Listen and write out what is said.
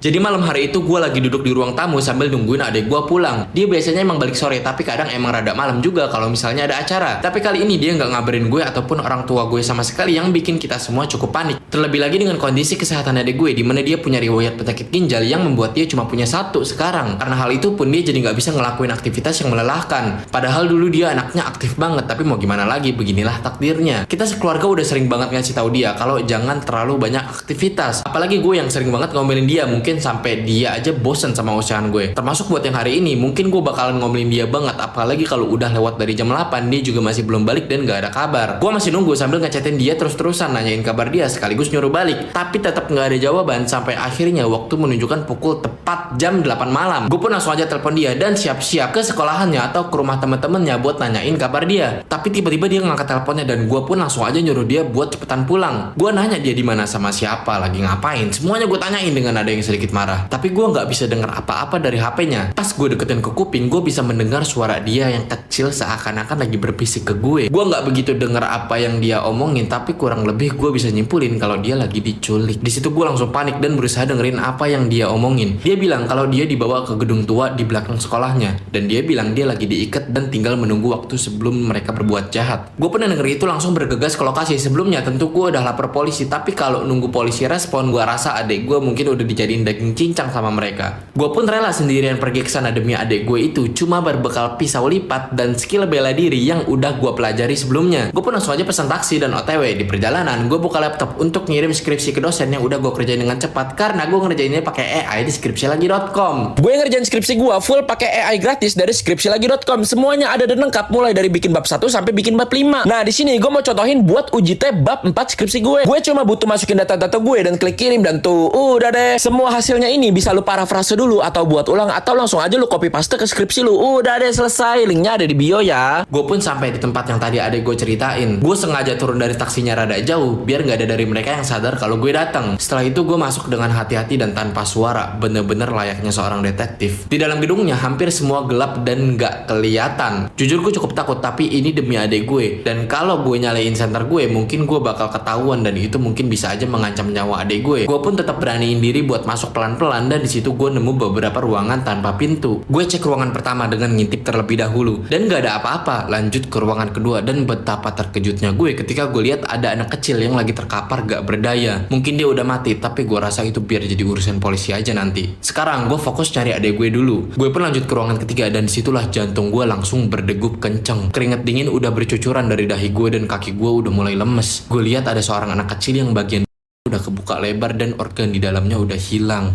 Jadi malam hari itu gue lagi duduk di ruang tamu sambil nungguin adik gue pulang. Dia biasanya emang balik sore, tapi kadang emang rada malam juga kalau misalnya ada acara. Tapi kali ini dia nggak ngabarin gue ataupun orang tua gue sama sekali, yang bikin kita semua cukup panik. Terlebih lagi dengan kondisi kesehatan adik gue, dimana dia punya riwayat penyakit ginjal yang membuat dia cuma punya satu sekarang. Karena hal itu pun dia jadi nggak bisa ngelakuin aktivitas yang melelahkan. Padahal dulu dia anaknya aktif banget, tapi mau gimana lagi, beginilah takdirnya. Kita sekeluarga udah sering banget ngasih tahu dia kalau jangan terlalu banyak aktivitas. Apalagi gue yang sering banget ngomelin dia, mungkin sampai dia aja bosen sama usahaan gue. Termasuk buat yang hari ini, mungkin gue bakalan ngomelin dia banget. Apalagi kalau udah lewat dari jam 8, dia juga masih belum balik dan gak ada kabar. Gue masih nunggu sambil ngechatin dia terus-terusan, nanyain kabar dia sekaligus nyuruh balik. Tapi tetap gak ada jawaban sampai akhirnya waktu menunjukkan pukul tepat jam 8 malam. Gue pun langsung aja telepon dia dan siap-siap ke sekolahannya atau ke rumah temen-temennya buat nanyain kabar dia. Tapi tiba-tiba dia ngangkat teleponnya dan gue pun langsung aja nyuruh dia buat cepetan pulang. Gue nanya dia di mana, sama siapa, lagi ngapain. Semuanya gue tanyain dengan ada yang sedikit marah. Tapi gue nggak bisa dengar apa-apa dari HP-nya. Pas gue deketin ke kuping, gue bisa mendengar suara dia yang kecil seakan-akan lagi berbisik ke gue. Gue nggak begitu dengar apa yang dia omongin, tapi kurang lebih gue bisa nyimpulin kalau dia lagi diculik. Di situ gue langsung panik dan berusaha dengerin apa yang dia omongin. Dia bilang kalau dia dibawa ke gedung tua di belakang sekolahnya, dan dia bilang dia lagi diikat dan tinggal menunggu waktu sebelum mereka berbuat jahat. Gue pernah denger itu langsung bergegas ke lokasi. Sebelumnya tentu gue udah lapor polisi, tapi kalau nunggu polisi respon, gue rasa adik gue mungkin udah dijadiin daging cincang sama mereka. Gue pun rela sendirian pergi ke sana demi adik gue itu cuma berbekal pisau lipat dan skill bela diri yang udah gue pelajari sebelumnya. Gue pun langsung aja pesan taksi dan OTW. Di perjalanan gue buka laptop untuk ngirim skripsi ke dosen yang udah gue kerjain dengan cepat, karena gue ngerjainnya pakai AI di skripsilagi.com. Gue ngerjain skripsi gue full pakai AI gratis dari skripsilagi.com. Semuanya ada dan lengkap, mulai dari bikin bab 1 sampai bikin bab 5. Nah, di sini gue mau contohin buat uji tes bab 4 skripsi gue. Gue cuma butuh masukin data-data gue dan klik kirim, dan tuh udah deh. Semua hasilnya ini bisa lu parafrase dulu atau buat ulang, atau langsung aja lu copy paste ke skripsi lu. Udah deh, selesai. Linknya ada di bio ya. Gue pun sampai di tempat yang tadi adek gue ceritain. Gue sengaja turun dari taksinya rada jauh biar nggak ada dari mereka yang sadar kalau gue datang. Setelah itu gue masuk dengan hati-hati dan tanpa suara, bener-bener layaknya seorang detektif. Di dalam gedungnya hampir semua gelap dan nggak kelihatan. Jujur gue cukup takut, tapi ini demi adek gue. Dan kalau gue nyalain senter gue, mungkin gue bakal ketahuan dan itu mungkin bisa aja mengancam nyawa adek gue. Gue pun tetap beraniin diri buat masuk pelan-pelan, dan di situ gue nemu beberapa ruangan tanpa pintu. Gue cek ruangan pertama dengan ngintip terlebih dahulu dan gak ada apa-apa. Lanjut ke ruangan kedua, dan betapa terkejutnya gue ketika gue lihat ada anak kecil yang lagi terkapar gak berdaya. Mungkin dia udah mati, tapi gue rasa itu biar jadi urusan polisi aja nanti. Sekarang gue fokus cari adek gue dulu. Gue pun lanjut ke ruangan ketiga, dan disitulah jantung gue langsung berdegup kenceng. Keringat dingin udah bercucuran dari dahi gue dan kaki gue udah mulai lemes. Gue lihat ada seorang anak kecil yang bagian udah kebuka lebar dan organ di dalamnya udah hilang.